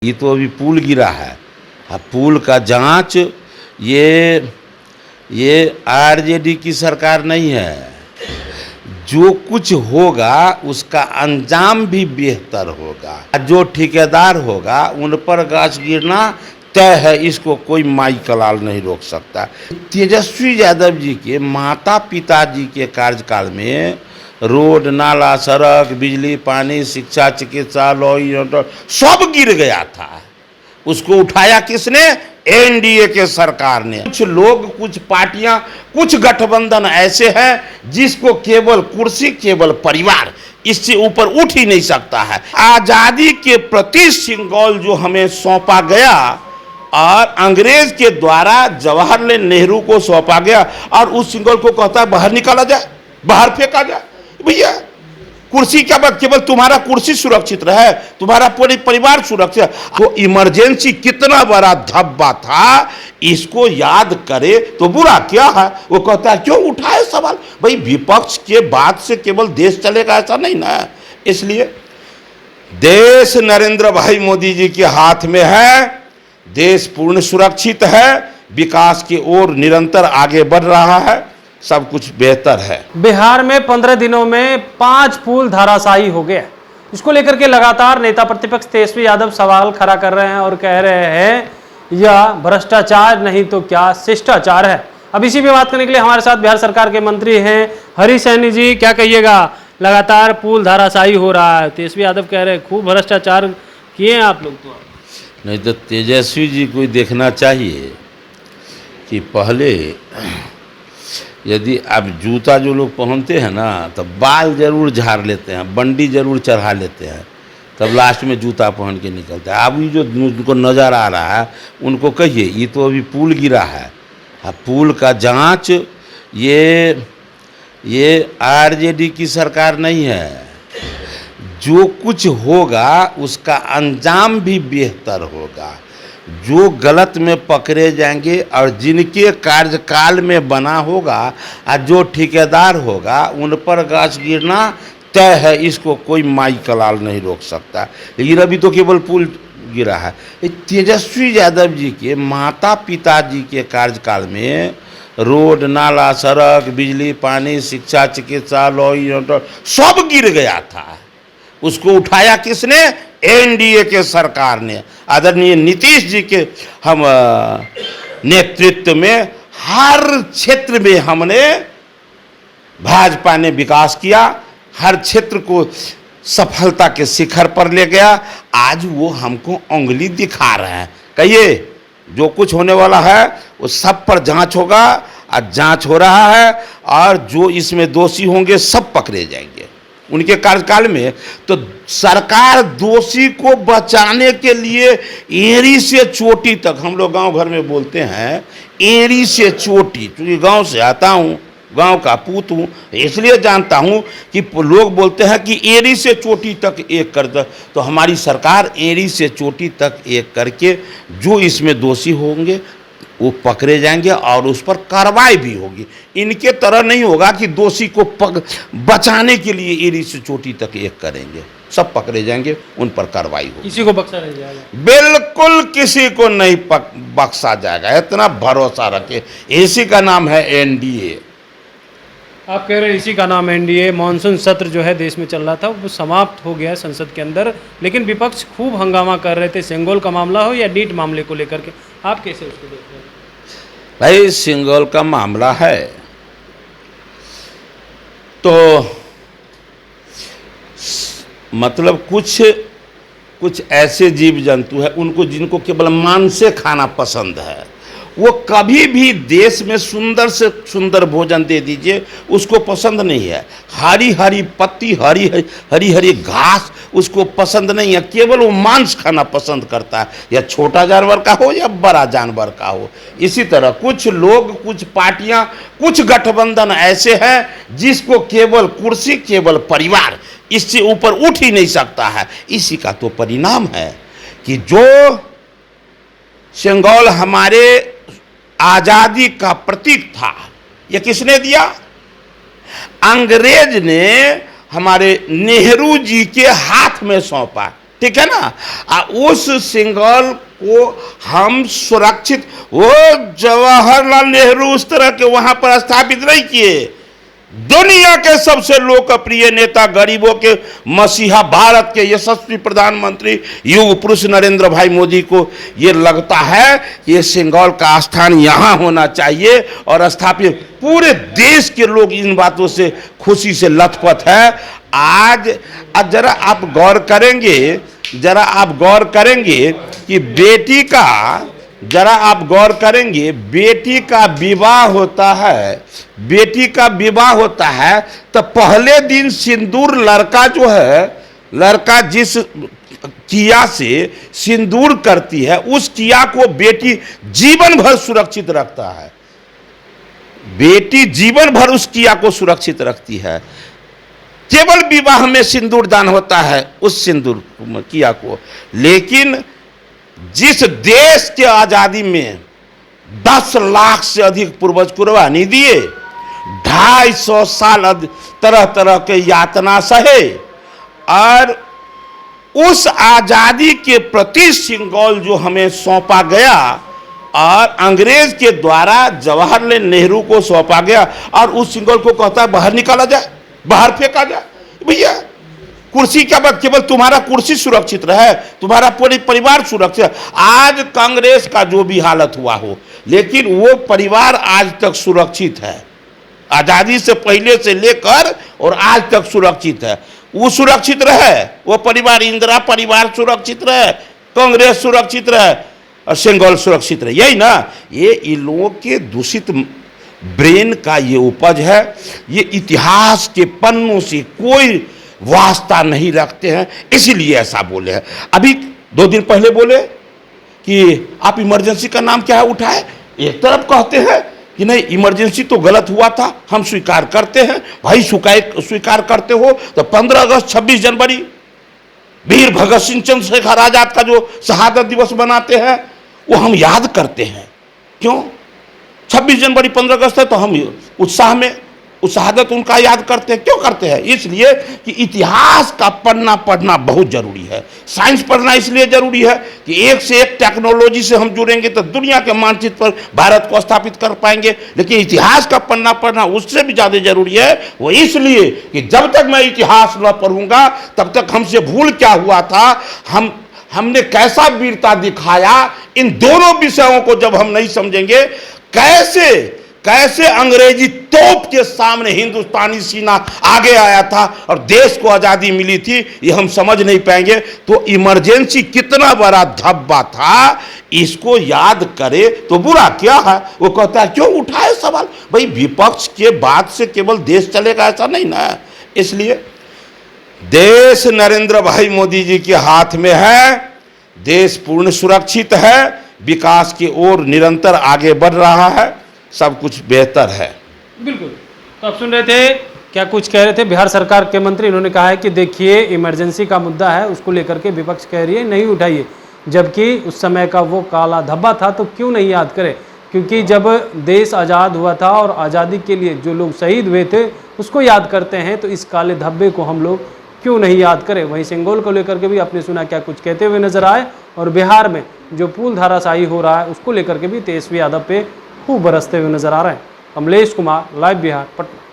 ये तो अभी पुल गिरा है। अब पुल का जांच ये आरजेडी की सरकार नहीं है। जो कुछ होगा उसका अंजाम भी बेहतर होगा। जो ठेकेदार होगा उन पर गाछ गिरना तय है, इसको कोई माई कलाल नहीं रोक सकता। तेजस्वी यादव जी के माता पिता जी के कार्यकाल में रोड, नाला, सड़क, बिजली, पानी, शिक्षा, चिकित्सा, लॉ एंड ऑर्डर सब गिर गया था। उसको उठाया किसने? एनडीए के सरकार ने। कुछ लोग, कुछ पार्टियां, कुछ गठबंधन ऐसे हैं जिसको केवल कुर्सी, केवल परिवार, इससे ऊपर उठ ही नहीं सकता है। आजादी के प्रति सिंबल जो हमें सौंपा गया और अंग्रेज के द्वारा जवाहरलाल नेहरू को सौंपा गया, और उस सिंबल को कहता है बाहर निकाला जाए, बाहर फेंका जाए। भैया कुर्सी क्या बात, केवल तुम्हारा कुर्सी सुरक्षित रहे, तुम्हारा पूरी परिवार सुरक्षित। तो इमरजेंसी कितना बड़ा धब्बा था, इसको याद करे तो बुरा क्या है। वो कहता है क्यों उठाए सवाल। भाई विपक्ष के बात से केवल देश चलेगा ऐसा नहीं ना। इसलिए देश नरेंद्र भाई मोदी जी के हाथ में है। देश पूर्ण सुरक्षित है, विकास की ओर निरंतर आगे बढ़ रहा है, सब कुछ बेहतर है। बिहार में 15 दिनों में 5 पुल धराशायी हो गया। इसको लेकर के लगातार नेता प्रतिपक्ष तेजस्वी यादव सवाल खड़ा कर रहे हैं और कह रहे हैं यह भ्रष्टाचार नहीं तो क्या शिष्टाचार है। अब इसी पे बात करने के लिए हमारे साथ बिहार सरकार के मंत्री हैं हरी सैनी जी। क्या कहिएगा, लगातार पुल धराशायी हो रहा है, तेजस्वी यादव कह रहे हैं खूब भ्रष्टाचार किए हैं आप लोग। तो नहीं तो तेजस्वी जी को देखना चाहिए कि पहले यदि आप जूता जो लोग पहनते हैं ना तो बाल जरूर झाड़ लेते हैं, बंडी जरूर चढ़ा लेते हैं, तब लास्ट में जूता पहन के निकलते हैं। अब ये जो उनको नज़र आ रहा है उनको कहिए ये तो अभी पुल गिरा है। अब पुल का जांच ये आरजेडी की सरकार नहीं है। जो कुछ होगा उसका अंजाम भी बेहतर होगा। जो गलत में पकड़े जाएंगे और जिनके कार्यकाल में बना होगा और जो ठेकेदार होगा उन पर गाछ गिरना तय है, इसको कोई माई कलाल नहीं रोक सकता। लेकिन अभी तो केवल पुल गिरा है। तेजस्वी यादव जी के माता पिता जी के कार्यकाल में रोड, नाला, सड़क, बिजली, पानी, शिक्षा, चिकित्सा, लॉ एंड ऑर्डर सब गिर गया था। उसको उठाया किसने? एनडीए के सरकार ने। आदरणीय नीतीश जी के हम नेतृत्व में हर क्षेत्र में हमने भाजपा ने विकास किया, हर क्षेत्र को सफलता के शिखर पर ले गया। आज वो हमको उंगली दिखा रहे हैं। कहिए जो कुछ होने वाला है वो सब पर जांच होगा, और जांच हो रहा है, और जो इसमें दोषी होंगे सब पकड़े जाएंगे उनके कार्यकाल में। तो सरकार दोषी को बचाने के लिए एड़ी से चोटी तक, हम लोग गांव घर में बोलते हैं एड़ी से चोटी, क्योंकि गांव से आता हूं, गांव का पूत हूं, इसलिए जानता हूं कि लोग बोलते हैं कि एड़ी से चोटी तक एक कर दो। तो हमारी सरकार एड़ी से चोटी तक एक करके जो इसमें दोषी होंगे वो पकड़े जाएंगे और उस पर कार्रवाई भी होगी। इनके तरह नहीं होगा कि दोषी को बचाने के लिए एड़ी से चोटी तक एक करेंगे, सब पकड़े जाएंगे, उन पर कार्रवाई होगी। किसी को बख्शा नहीं जाएगा, बिल्कुल किसी को नहीं बख्शा जाएगा, इतना भरोसा रखे। इसी का नाम है एनडीए। आप कह रहे हैं इसी का नाम एनडीए। मानसून सत्र जो है देश में चल रहा था वो समाप्त हो गया है संसद के अंदर, लेकिन विपक्ष खूब हंगामा कर रहे थे, सिंगोल का मामला हो या नीट मामले को लेकर के। आप कैसे उसको देख रहे हैं? भाई सिंगोल का मामला है तो मतलब कुछ ऐसे जीव जंतु है उनको, जिनको केवल मांस से खाना पसंद है, वो कभी भी देश में सुंदर से सुंदर भोजन दे दीजिए उसको पसंद नहीं है। हरी हरी पत्ती, हरी हरी घास उसको पसंद नहीं है, केवल वो मांस खाना पसंद करता है, या छोटा जानवर का हो या बड़ा जानवर का हो। इसी तरह कुछ लोग, कुछ पार्टियां, कुछ गठबंधन ऐसे हैं जिसको केवल कुर्सी, केवल परिवार, इससे ऊपर उठ ही नहीं सकता है। इसी का तो परिणाम है कि जो सिंगोल हमारे आजादी का प्रतीक था, यह किसने दिया? अंग्रेज ने हमारे नेहरू जी के हाथ में सौंपा। ठीक है ना। उस सिंगल को हम सुरक्षित, वो जवाहरलाल नेहरू उस तरह के वहां पर स्थापित नहीं किए। दुनिया के सबसे लोकप्रिय नेता, गरीबों के मसीहा, भारत के यशस्वी प्रधानमंत्री युग पुरुष नरेंद्र भाई मोदी को ये लगता है कि ये सिंगल का स्थान यहां होना चाहिए और स्थापित। पूरे देश के लोग इन बातों से खुशी से लथपथ है। आज जरा आप गौर करेंगे, जरा आप गौर करेंगे कि बेटी का, जरा आप गौर करेंगे, बेटी का विवाह होता है, बेटी का विवाह होता है तो पहले दिन सिंदूर लड़का जो है, लड़का जिस किया से सिंदूर करती है उस किया को बेटी जीवन भर सुरक्षित रखता है। बेटी जीवन भर उस किया को सुरक्षित रखती है। केवल विवाह में सिंदूर दान होता है उस सिंदूर किया को। लेकिन जिस देश के आजादी में 10 लाख से अधिक पूर्वज कुर्बानी दिए, 250 साल तरह तरह के यातना सहे, और उस आजादी के प्रति सिंगल जो हमें सौंपा गया और अंग्रेज के द्वारा जवाहरलाल नेहरू को सौंपा गया, और उस सिंगल को कहता है बाहर निकाला जाए, बाहर फेंका जाए। भैया कुर्सी क्या बात, केवल तुम्हारा कुर्सी सुरक्षित रहे, तुम्हारा पूरी परिवार सुरक्षित है। आज कांग्रेस का जो भी हालत हुआ हो, लेकिन वो परिवार आज तक सुरक्षित है। आजादी से पहले से लेकर और आज तक सुरक्षित है। वो सुरक्षित रहे, वो परिवार, इंदिरा परिवार सुरक्षित रहे, कांग्रेस सुरक्षित रहे और सिंगल सुरक्षित रहे। यही ना, ये इन लोगों के दूषित ब्रेन का ये उपज है। ये इतिहास के पन्नों से कोई वास्ता नहीं रखते हैं, इसीलिए ऐसा बोले हैं। अभी 2 दिन पहले बोले कि आप इमरजेंसी का नाम क्या है उठाए। एक तरफ कहते हैं कि नहीं इमरजेंसी तो गलत हुआ था, हम स्वीकार करते हैं। भाई स्वीकार करते हो तो 15 अगस्त 26 जनवरी वीर भगत सिंह चंद्रशेखर आजाद का जो शहादत दिवस मनाते हैं वो हम याद करते हैं। क्यों? 26 जनवरी 15 अगस्त है तो हम उत्साह में उस शहादत उनका याद करते हैं। क्यों करते हैं? इसलिए कि इतिहास का पन्ना पढ़ना बहुत जरूरी है। साइंस पढ़ना इसलिए जरूरी है कि एक से एक टेक्नोलॉजी से हम जुड़ेंगे तो दुनिया के मानचित्र पर भारत को स्थापित कर पाएंगे। लेकिन इतिहास का पन्ना पढ़ना उससे भी ज्यादा जरूरी है। वो इसलिए कि जब तक मैं इतिहास न पढ़ूंगा तब तक हमसे भूल क्या हुआ था, हमने कैसा वीरता दिखाया, इन दोनों विषयों को जब हम नहीं समझेंगे, कैसे अंग्रेजी तोप के सामने हिंदुस्तानी सीना आगे आया था और देश को आजादी मिली थी, ये हम समझ नहीं पाएंगे। तो इमरजेंसी कितना बड़ा धब्बा था, इसको याद करे तो बुरा क्या है। वो कहता है क्यों उठाए सवाल। भाई विपक्ष के बात से केवल देश चलेगा ऐसा नहीं ना। इसलिए देश नरेंद्र भाई मोदी जी के हाथ में है, देश पूर्ण सुरक्षित है, विकास की ओर निरंतर आगे बढ़ रहा है, सब कुछ बेहतर है। बिल्कुल। तो आप सुन रहे थे, क्या कुछ कह रहे थे बिहार सरकार के मंत्री। इन्होंने कहा है कि देखिए इमरजेंसी का मुद्दा है, उसको लेकर के विपक्ष कह रही है नहीं उठाइए, जबकि उस समय का वो काला धब्बा था तो क्यों नहीं याद करें। क्योंकि जब देश आज़ाद हुआ था और आज़ादी के लिए जो लोग शहीद हुए थे उसको याद करते हैं, तो इस काले धब्बे को हम लोग क्यों नहीं याद करें। वहीं सिंगोल को लेकर के भी आपने सुना क्या कुछ कहते हुए नजर आए। और बिहार में जो पुल धाराशाही हो रहा है उसको लेकर के भी तेजस्वी यादव पे खूब बरसते हुए नजर आ रहे हैं। कमलेश कुमार, लाइव बिहार, पटना।